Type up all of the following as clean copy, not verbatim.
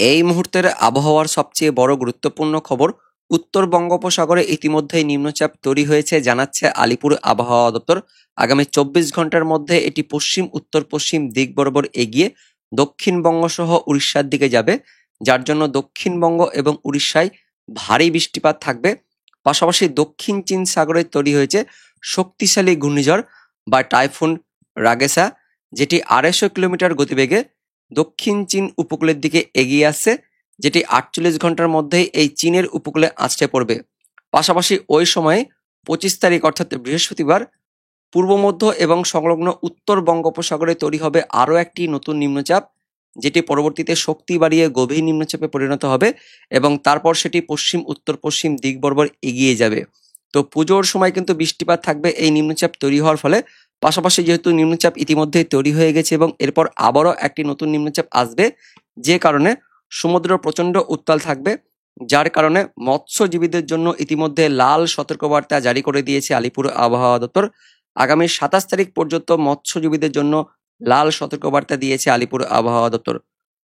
এই মুহূর্তের আবহাওয়ার সবচেয়ে বড় গুরুত্বপূর্ণ খবর, উত্তর বঙ্গোপসাগরে ইতিমধ্যেই নিম্নচাপ তৈরি হয়েছে জানাচ্ছে আলিপুর আবহাওয়া দপ্তর। আগামী 24 ঘন্টার মধ্যে এটি পশ্চিম উত্তর পশ্চিম দিক বরাবর এগিয়ে দক্ষিণবঙ্গ সহ উড়িষ্যার দিকে যাবে, যার জন্য দক্ষিণবঙ্গ এবং উড়িষ্যায় ভারী বৃষ্টিপাত থাকবে। পাশাপাশি দক্ষিণ চীন সাগরে তৈরি হয়েছে শক্তিশালী ঘূর্ণিঝড় বা টাইফুন রাগেসা, যেটি 250 কিলোমিটার গতিবেগে দক্ষিণ চীন উপকূলের দিকে এগিয়ে আসছে, যেটি 48 ঘন্টার মধ্যেই এই চীনের উপকূলে আছড়ে পড়বে। পাশাপাশি ওই সময়ে 25 তারিখ অর্থাৎ বৃহস্পতিবার পূর্ব মধ্য এবং সংলগ্ন উত্তর বঙ্গোপসাগরে তৈরি হবে আরও একটি নতুন নিম্নচাপ, যেটি পরবর্তীতে শক্তি বাড়িয়ে গভীর নিম্নচাপে পরিণত হবে এবং তারপর সেটি পশ্চিম উত্তর পশ্চিম দিক বরাবর এগিয়ে যাবে। তো পুজোর সময় কিন্তু বৃষ্টিপাত থাকবে এই নিম্নচাপ তৈরি হওয়ার ফলে। পাশাপাশি যেহেতু নিম্নচাপ ইতিমধ্যেই তৈরি হয়ে গেছে এবং এরপর আবারও একটি নতুন নিম্নচাপ আসবে, যে কারণে সমুদ্র প্রচণ্ড উত্তাল থাকবে, যার কারণে মৎস্যজীবীদের জন্য ইতিমধ্যে লাল সতর্কবার্তা জারি করে দিয়েছে আলিপুর আবহাওয়া দপ্তর। আগামী 27 তারিখ পর্যন্ত মৎস্যজীবীদের জন্য লাল সতর্কবার্তা দিয়েছে আলিপুর আবহাওয়া দপ্তর।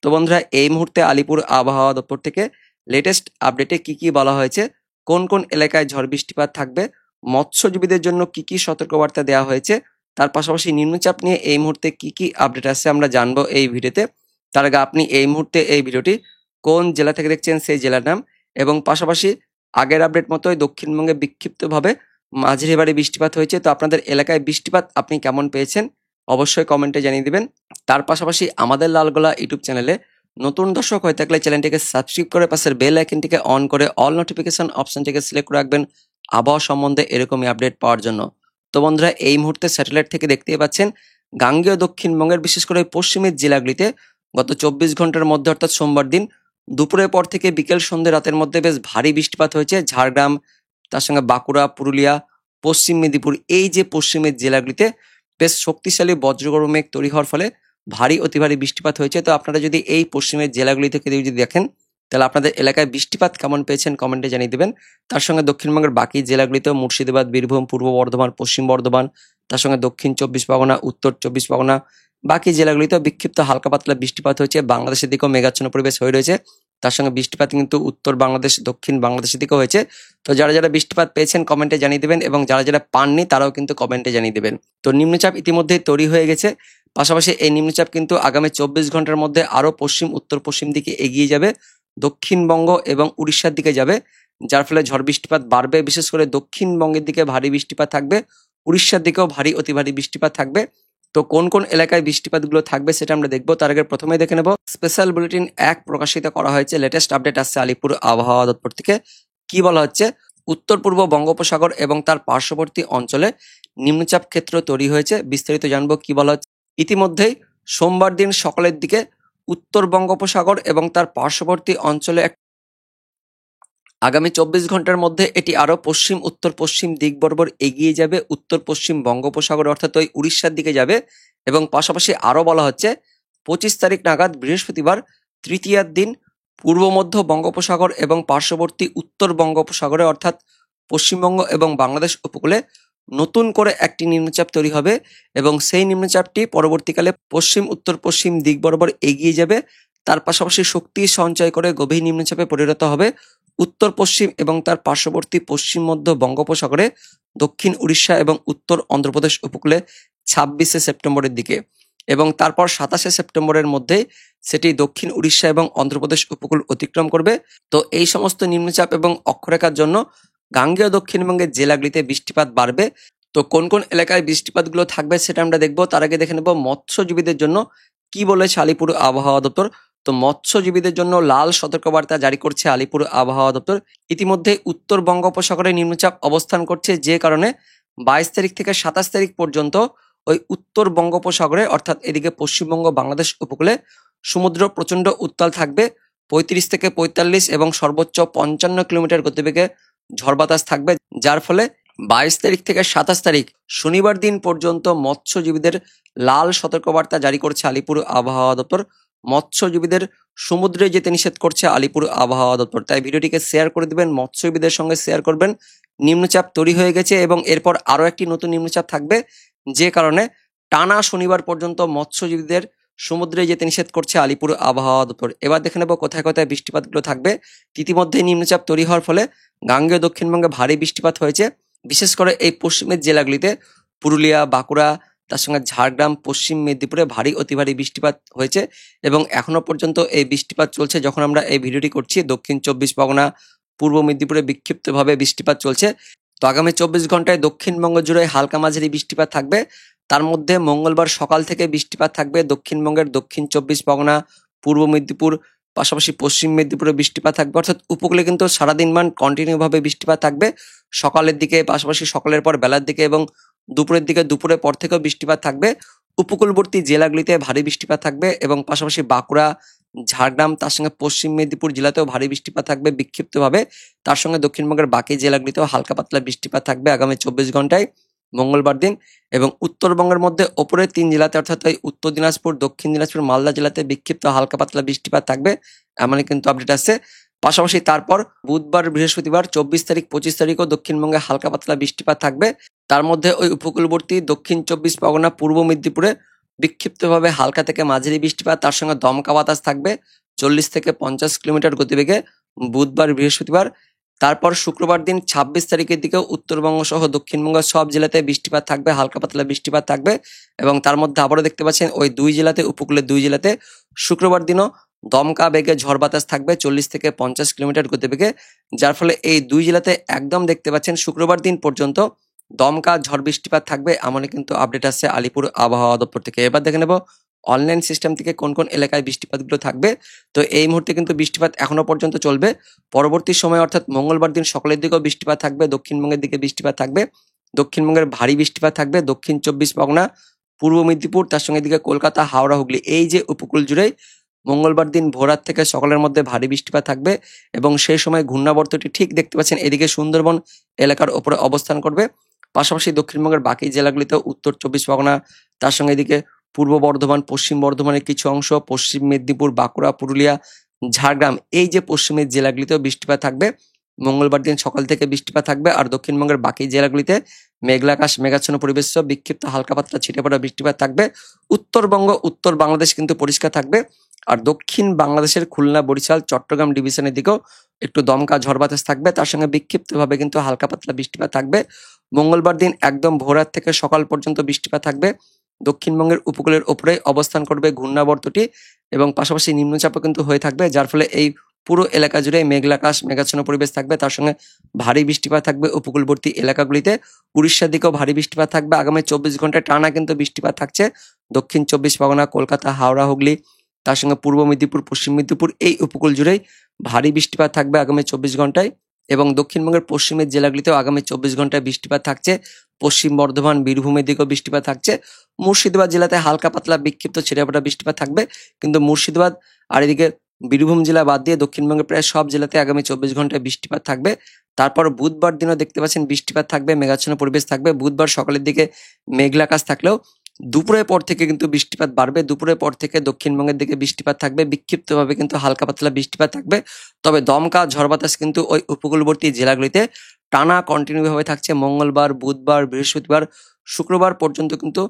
তো বন্ধুরা, এই মুহূর্তে আলিপুর আবহাওয়া দপ্তর থেকে লেটেস্ট আপডেটে কি কি বলা হয়েছে, কোন কোন এলাকায় ঝড় বৃষ্টিপাত থাকবে, মৎস্যজীবীদের জন্য কি কি সতর্কবার্তা দেওয়া হয়েছে, তার পাশাপাশি নিম্নচাপ নিয়ে এই মুহূর্তে কি কি আপডেট আসছে আমরা জানবো এই ভিডিওতে। তার আগে আপনি এই মুহূর্তে এই ভিডিওটি কোন জেলা থেকে দেখছেন সেই জেলার নাম এবং পাশাপাশি আগের আপডেট মতোই দক্ষিণবঙ্গে বিক্ষিপ্তভাবে মাঝারি ভারী বৃষ্টিপাত হয়েছে। তো আপনাদের এলাকায় বৃষ্টিপাত আপনি কেমন পেয়েছেন অবশ্যই কমেন্টে জানিয়ে দিবেন। তার পাশাপাশি আমাদের লালগোলা ইউটিউব চ্যানেলে নতুন দর্শক হয়ে থাকলে চ্যানেলটিকে সাবস্ক্রাইব করে পাশের বেল আইকনটিকে অন করে অল নোটিফিকেশন অপশনটিকে সিলেক্ট করে রাখবেন আবহাওয়া সম্বন্ধে এরকমই আপডেট পাওয়ার জন্য। তো বন্ধুরা, এই মুহূর্তে স্যাটেলাইট থেকে দেখতেই পাচ্ছেন গাঙ্গেয় দক্ষিণবঙ্গের বিশেষ করে পশ্চিমের জেলাগুলিতে গত 24 ঘন্টার মধ্যে অর্থাৎ সোমবার দিন দুপুরের পর থেকে বিকেল সন্ধ্যে রাতের মধ্যে বেশ ভারী বৃষ্টিপাত হয়েছে। ঝাড়গ্রাম, তার সঙ্গে বাঁকুড়া, পুরুলিয়া, পশ্চিম মেদিনীপুর, এই যে পশ্চিমের জেলাগুলিতে বেশ শক্তিশালী বজ্রগর্ভ মেঘ তৈরি হওয়ার ফলে ভারী অতি ভারী বৃষ্টিপাত হয়েছে। তো আপনারা যদি এই পশ্চিমের জেলাগুলি থেকে যদি দেখেন তাহলে আপনাদের এলাকায় বৃষ্টিপাত কেমন পেয়েছেন কমেন্টে জানিয়ে দেবেন। তার সঙ্গে দক্ষিণবঙ্গের বাকি জেলাগুলিতেও মুর্শিদাবাদ, বীরভূম, পূর্ব বর্ধমান, পশ্চিম বর্ধমান, তার সঙ্গে দক্ষিণ 24 পরগনা, উত্তর 24 পরগনা, বাকি জেলাগুলিতেও বিক্ষিপ্ত হালকা পাতলা বৃষ্টিপাত হয়েছে। বাংলাদেশের দিকেও মেঘাচ্ছন্ন পরিবেশ হয়ে রয়েছে, তার সঙ্গে বৃষ্টিপাত কিন্তু উত্তর বাংলাদেশ, দক্ষিণ বাংলাদেশের দিকেও হয়েছে। তো যারা যারা বৃষ্টিপাত পেয়েছেন কমেন্টে জানিয়ে দেবেন এবং যারা যারা পাননি তারাও কিন্তু কমেন্টে জানিয়ে দেবেন। তো নিম্নচাপ ইতিমধ্যেই তৈরি হয়ে গেছে। পাশাপাশি এই নিম্নচাপ কিন্তু আগামী 24 ঘন্টার মধ্যে আরো পশ্চিম উত্তর পশ্চিম দিকে এগিয়ে যাবে, দক্ষিণবঙ্গ এবং উড়িষ্যার দিকে যাবে, যার ফলে ঝড় বৃষ্টিপাত বাড়বে। বিশেষ করে দক্ষিণবঙ্গের দিকে ভারী বৃষ্টিপাত থাকবে, উড়িষ্যার দিকেও ভারী অতি ভারী বৃষ্টিপাত থাকবে। তো কোন কোন এলাকায় বৃষ্টিপাতগুলো থাকবে সেটা আমরা দেখবো। তার আগে প্রথমে দেখে নেব স্পেশাল বুলেটিন 1 প্রকাশিত করা হয়েছে। লেটেস্ট আপডেট আসছে আলিপুর আবহাওয়া দপ্তর থেকে। কি বলা হচ্ছে, উত্তর পূর্ব বঙ্গোপসাগর এবং তার পার্শ্ববর্তী অঞ্চলে নিম্নচাপ ক্ষেত্র তৈরি হয়েছে। বিস্তারিত জানবো কি বলা হচ্ছে। ইতিমধ্যেই সোমবার দিন সকালের দিকে উত্তর বঙ্গোপসাগর এবং তার পার্শ্ববর্তী অঞ্চলে আগামী 24 ঘন্টার মধ্যে এটি আরো পশ্চিম উত্তর পশ্চিম দিক বরাবর এগিয়ে যাবে, উত্তর পশ্চিম বঙ্গোপসাগর অর্থাৎ ওই উড়িষ্যার দিকে যাবে। এবং পাশাপাশি আরো বলা হচ্ছে 25 তারিখ নাগাদ বৃহস্পতিবার তৃতীয়ার দিন পূর্ব মধ্য বঙ্গোপসাগর এবং পার্শ্ববর্তী উত্তর বঙ্গোপসাগরে অর্থাৎ পশ্চিমবঙ্গ এবং বাংলাদেশ উপকূলে নতুন করে একটি নিম্নচাপ তৈরি হবে এবং সেই নিম্নচাপটি পরবর্তীকালে পশ্চিম উত্তর পশ্চিম দিক বরাবর এগিয়ে যাবে। তার পাশাপাশি শক্তি সঞ্চয় করে গভীর নিম্নচাপে পরিণত হবে উত্তর পশ্চিম এবং তার পার্শ্ববর্তী পশ্চিম মধ্য বঙ্গোপসাগরে, দক্ষিণ উড়িষ্যা এবং উত্তর অন্ধ্রপ্রদেশ উপকূলে 26শে সেপ্টেম্বরের দিকে এবং তারপর 27শে সেপ্টেম্বরের মধ্যে সেটি দক্ষিণ উড়িষ্যা এবং অন্ধ্রপ্রদেশ উপকূল অতিক্রম করবে। তো এই সমস্ত নিম্নচাপ এবং অক্ষরেখার জন্য গাঙ্গেয় দক্ষিণবঙ্গের জেলাগুলিতে বৃষ্টিপাত বাড়বে। তো কোন কোন এলাকায় বৃষ্টিপাতগুলো থাকবে সেটা আমরা দেখবো। তার আগে দেখে নেব মৎস্যজীবীদের জন্য কি বলেছে আলিপুর আবহাওয়া দপ্তর। তো মৎস্যজীবীদের জন্য লাল সতর্কবার্তা জারি করছে আলিপুর আবহাওয়া দপ্তর। ইতিমধ্যে উত্তর বঙ্গোপসাগরে নিম্নচাপ অবস্থান করছে, যে কারণে 22 তারিখ থেকে 27 তারিখ পর্যন্ত ওই উত্তর বঙ্গোপসাগরে অর্থাৎ এদিকে পশ্চিমবঙ্গ বাংলাদেশ উপকূলে সমুদ্র প্রচন্ড উত্তাল থাকবে। 35 থেকে 45 এবং সর্বোচ্চ 55 কিলোমিটার গতিবেগে ঝড় বাতাস থাকবে, যার ফলে 22 তারিখ থেকে 27 তারিখ শনিবার দিন পর্যন্ত মৎস্যজীবীদের লাল সতর্কবার্তা জারি করছে আলিপুর আবহাওয়া দপ্তর। মৎস্যজীবীদের সমুদ্রে যেতে নিষেধ করছে আলিপুর আবহাওয়া দপ্তর। তাই ভিডিওটিকে শেয়ার করে দিবেন, মৎস্যজীবীদের সঙ্গে শেয়ার করবেন। নিম্নচাপ তৈরি হয়ে গেছে এবং এরপর আরো একটি নতুন নিম্নচাপ থাকবে, যে কারণে টানা শনিবার পর্যন্ত মৎস্যজীবীদের সমুদ্রে যেতে নিষেধ করছে আলিপুর আবহাওয়া দপ্তর। এবার দেখে নেব কোথায় কোথায় বৃষ্টিপাতগুলো থাকবে। ইতিমধ্যে নিম্নচাপ তৈরি হওয়ার ফলে গাঙ্গেয় দক্ষিণবঙ্গে ভারী বৃষ্টিপাত হয়েছে, বিশেষ করে এই পশ্চিমের জেলাগুলিতে পুরুলিয়া, বাঁকুড়া, তার সঙ্গে ঝাড়গ্রাম, পশ্চিম মেদিনীপুরে ভারী অতি ভারী বৃষ্টিপাত হয়েছে এবং এখনো পর্যন্ত এই বৃষ্টিপাত চলছে। যখন আমরা এই ভিডিওটি করছি, দক্ষিণ 24 পরগনা, পূর্ব মেদিনীপুরে বিক্ষিপ্তভাবে বৃষ্টিপাত চলছে। তো আগামী 24 ঘন্টায় দক্ষিণবঙ্গ জুড়ে হালকা মাঝারি বৃষ্টিপাত থাকবে। তার মধ্যে মঙ্গলবার সকাল থেকে বৃষ্টিপাত থাকবে দক্ষিণবঙ্গের দক্ষিণ 24 পরগনা, পূর্ব মেদিনীপুর, পাশাপাশি পশ্চিম মেদিনীপুরে বৃষ্টিপাত থাকবে। অর্থাৎ উপকূলে কিন্তু সারাদিন মান কন্টিনিউ ভাবে বৃষ্টিপাত থাকবে। সকালের দিকে, পাশাপাশি সকালের পর বেলার দিকে এবং দুপুরের দিকে, দুপুরের পর থেকেও বৃষ্টিপাত থাকবে। উপকূলবর্তী জেলাগুলিতে ভারী বৃষ্টিপাত থাকবে এবং পাশাপাশি বাঁকুড়া, ঝাড়গ্রাম, তার সঙ্গে পশ্চিম মেদিনীপুর জেলাতেও ভারী বৃষ্টিপাত থাকবে বিক্ষিপ্তভাবে। তার সঙ্গে দক্ষিণবঙ্গের বাকি জেলাগুলিতেও হালকা পাতলা বৃষ্টিপাত থাকবে আগামী 24 ঘন্টায় মঙ্গলবার দিন। এবং উত্তরবঙ্গের মধ্যে ওপরের 3 জেলাতে, অর্থাৎ উত্তর দিনাজপুর, দক্ষিণ দিনাজপুর, মালদা জেলাতে বিক্ষিপ্ত হালকা পাতলা বৃষ্টিপাত থাকবে, এমনই কিন্তু আপডেট আসছে। পাশাপাশি তারপর বুধবার, বৃহস্পতিবার 24 তারিখ, 25 তারিখও দক্ষিণবঙ্গে হালকা পাতলা বৃষ্টিপাত থাকবে। তার মধ্যে ওই উপকূলবর্তী দক্ষিণ 24 পরগনা, পূর্ব মেদিনীপুরে বিক্ষিপ্তভাবে হালকা থেকে মাঝারি বৃষ্টিপাত, তার সঙ্গে দমকা বাতাস থাকবে 40 থেকে 50 কিলোমিটার গতিবেগে বুধবার, বৃহস্পতিবার। তারপর শুক্রবার দিন 26 তারিখের দিকেও উত্তরবঙ্গ সহ দক্ষিণবঙ্গ সব জেলাতে বৃষ্টিপাত থাকবে, হালকা পাতলা বৃষ্টিপাত থাকবে। এবং তার মধ্যে আবারও দেখতে পাচ্ছেন ওই 2 জেলাতে, উপকূলের 2 জেলাতে শুক্রবার দিনও দমকা বেগে ঝড় বাতাস থাকবে 40 থেকে 50 কিলোমিটার গতিবেগে, যার ফলে এই 2 জেলাতে একদম দেখতে পাচ্ছেন শুক্রবার দিন পর্যন্ত দমকা ঝড় বৃষ্টিপাত থাকবে, এমনই কিন্তু আপডেট আসছে আলিপুর আবহাওয়া দপ্তর থেকে। এবার দেখে নেব অনলাইন সিস্টেম থেকে কোন কোন এলাকায় বৃষ্টিপাতগুলো থাকবে। তো এই মুহূর্তে কিন্তু বৃষ্টিপাত এখনো পর্যন্ত চলবে। পরবর্তী সময় অর্থাৎ মঙ্গলবার দিন সকালের দিকেও বৃষ্টিপাত থাকবে, দক্ষিণবঙ্গের দিকে বৃষ্টিপাত থাকবে। দক্ষিণবঙ্গের ভারী বৃষ্টিপাত থাকবে দক্ষিণ 24 পরগনা, পূর্ব মেদিনীপুর, তার সঙ্গে দিকে কলকাতা, হাওড়া, হুগলি, এই যে উপকূল জুড়ে মঙ্গলবার দিন ভোররাত থেকে সকালের মধ্যে ভারী বৃষ্টিপাত থাকবে। এবং সেই সময় ঘূর্ণাবর্তটি ঠিক দেখতে পাচ্ছেন এদিকে সুন্দরবন এলাকার ওপরে অবস্থান করবে। পাশাপাশি দক্ষিণবঙ্গের বাকি জেলাগুলিতেও উত্তর 24 পরগনা, তার সঙ্গে এদিকে পূর্ব বর্ধমান, পশ্চিম বর্ধমানের কিছু অংশ, পশ্চিম মেদিনীপুর, বাঁকুড়া, পুরুলিয়া, ঝাড়গ্রাম, এই যে পশ্চিমের জেলাগুলিতেও বৃষ্টিপাত থাকবে। মঙ্গলবার দিন সকাল থেকে বৃষ্টিপাত থাকবে। আর দক্ষিণবঙ্গের বাকি জেলাগুলিতে মেঘলা আকাশ, মেঘাচ্ছন্ন পরিবেশ সহ বিক্ষিপ্ত হালকা পাতলা ছিটে পড়া বৃষ্টিপাত থাকবে। উত্তরবঙ্গ, উত্তর বাংলাদেশ কিন্তু পরিষ্কার থাকবে। আর দক্ষিণ বাংলাদেশের খুলনা, বরিশাল, চট্টগ্রাম ডিভিশনের দিকেও একটু দমকা ঝড় বাতাস থাকবে, তার সঙ্গে বিক্ষিপ্তভাবে কিন্তু হালকা পাতলা বৃষ্টিপাত থাকবে। মঙ্গলবার দিন একদম ভোররাত থেকে সকাল পর্যন্ত বৃষ্টিপাত থাকবে। দক্ষিণবঙ্গের উপকূলের ওপরে অবস্থান করবে ঘূর্ণাবর্তটি এবং পাশাপাশি নিম্নচাপও কিন্তু হয়ে থাকবে, যার ফলে এই পুরো এলাকা জুড়ে মেঘলা আকাশ, মেঘাচ্ছন্ন পরিবেশ থাকবে। তার সঙ্গে ভারী বৃষ্টিপাত থাকবে উপকূলবর্তী এলাকাগুলিতে। উড়িষ্যার দিকেও ভারী বৃষ্টিপাত থাকবে। আগামী 24 ঘন্টায় টানা কিন্তু বৃষ্টিপাত থাকছে দক্ষিণ 24 পরগনা, কলকাতা, হাওড়া, হুগলি, তার সঙ্গে পূর্ব মেদিনীপুর, পশ্চিম মেদিনীপুর, এই উপকূল জুড়েই ভারী বৃষ্টিপাত থাকবে আগামী 24 ঘন্টায়। এবং দক্ষিণবঙ্গের পশ্চিমের জেলাগুলিতেও আগামী 24 ঘন্টায় বৃষ্টিপাত থাকছে। পশ্চিম বর্ধমান, বীরভূমের দিকেও বৃষ্টিপাত থাকছে। মুর্শিদাবাদ জেলাতে হালকা পাতলা বিক্ষিপ্ত ছিটেফোঁটা বৃষ্টিপাত থাকবে, কিন্তু মুর্শিদাবাদ আর এদিকে বীরভূম জেলা বাদ দিয়ে দক্ষিণবঙ্গের প্রায় সব জেলাতে আগামী 24 ঘন্টায় বৃষ্টিপাত থাকবে। তারপর বুধবার দিনও দেখতে পাচ্ছেন বৃষ্টিপাত থাকবে, মেঘাচ্ছন্ন পরিবেশ থাকবে। বুধবার সকালের দিকে মেঘলা আকাশ থাকলেও দুপুরের পর থেকে কিন্তু বৃষ্টিপাত বাড়বে। দুপুরের পর থেকে দক্ষিণবঙ্গের দিকে বৃষ্টিপাত থাকবে, বিক্ষিপ্তভাবে কিন্তু হালকা পাতলা বৃষ্টিপাত থাকবে। তবে দমকা ঝড় বাতাস কিন্তু ওই উপকূলবর্তী জেলাগুলিতে টানা কন্টিনিউ ভাবে থাকছে। মঙ্গলবার, বুধবার, বৃহস্পতিবার, শুক্রবার পর্যন্ত কিন্তু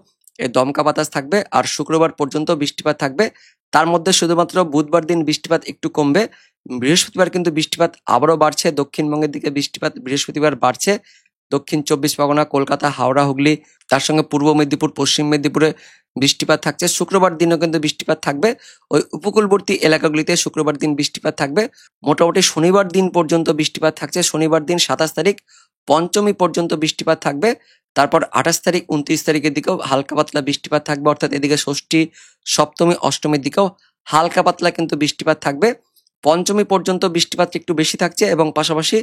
এই দমকা বাতাস থাকবে আর শুক্রবার পর্যন্ত বৃষ্টিপাত থাকবে। তার মধ্যে শুধুমাত্র বুধবার দিন বৃষ্টিপাত একটু কমবে। বৃহস্পতিবার কিন্তু বৃষ্টিপাত আবারও বাড়ছে, দক্ষিণবঙ্গের দিকে বৃষ্টিপাত বৃহস্পতিবার বাড়ছে। দক্ষিণ 24 পরগনা, কলকাতা, হাওড়া, হুগলি, তার সঙ্গে পূর্ব মেদিনীপুর, পশ্চিম মেদিনীপুরে বৃষ্টিপাত থাকছে। শুক্রবার দিনও কিন্তু বৃষ্টিপাত থাকবে ওই উপকূলবর্তী এলাকাগুলিতে। শুক্রবার দিন বৃষ্টিপাত থাকবে। মোটামুটি শনিবার দিন পর্যন্ত বৃষ্টিপাত থাকছে। শনিবার দিন 27 তারিখ, পঞ্চমী পর্যন্ত বৃষ্টিপাত থাকবে। তারপর 28 তারিখ, 29 তারিখের দিকেও হালকা পাতলা বৃষ্টিপাত থাকবে, অর্থাৎ এদিকে ষষ্ঠী, সপ্তমী, অষ্টমীর দিকেও হালকা পাতলা কিন্তু বৃষ্টিপাত থাকবে। পঞ্চমী পর্যন্ত বৃষ্টিপাত একটু বেশি থাকছে এবং পাশাপাশি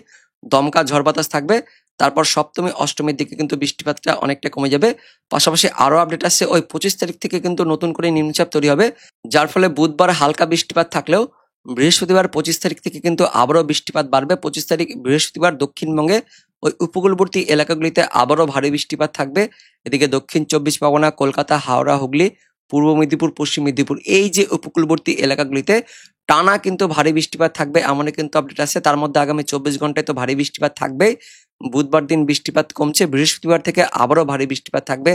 দমকা ঝড় বাতাস থাকবে। তারপর সপ্তমী, অষ্টমীর দিকে কিন্তু বৃষ্টিপাতটা অনেকটা কমে যাবে। পাশাপাশি আরো আপডেট আসছে ওই 25 তারিখ থেকে কিন্তু নতুন করে নিম্নচাপ তৈরি হবে, যার ফলে বুধবার হালকা বৃষ্টিপাত থাকলেও বৃহস্পতিবার 25 তারিখ থেকে কিন্তু আবারও বৃষ্টিপাত বাড়বে। 25 তারিখ বৃহস্পতিবার দক্ষিণবঙ্গে ওই উপকূলবর্তী এলাকাগুলিতে আবারও ভারী বৃষ্টিপাত থাকবে। এদিকে দক্ষিণ 24 পরগনা, কলকাতা, হাওড়া, হুগলি, পূর্ব মেদিনীপুর, পশ্চিম মেদিনীপুর, এই যে উপকূলবর্তী এলাকাগুলিতে টানা কিন্তু ভারী বৃষ্টিপাত থাকবে, এমনই কিন্তু আপডেট আছে। তার মধ্যে আগামী 24 ঘন্টায় তো ভারী বৃষ্টিপাত থাকবেই। বুধবার দিন বৃষ্টিপাত কমছে, বৃহস্পতিবার থেকে আবারও ভারী বৃষ্টিপাত থাকবে,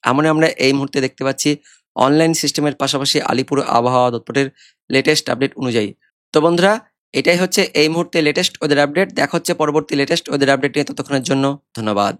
এমনই আমরা এই মুহূর্তে দেখতে পাচ্ছি অনলাইন সিস্টেমের পাশাপাশি আলিপুর আবহাওয়া দপ্তরের লেটেস্ট আপডেট অনুযায়ী। তো বন্ধুরা, এটাই হচ্ছে এই মুহূর্তে লেটেস্ট ওয়েদার আপডেট। দেখা হচ্ছে পরবর্তী লেটেস্ট ওয়েদার আপডেট নিয়ে। ততক্ষণের জন্য ধন্যবাদ।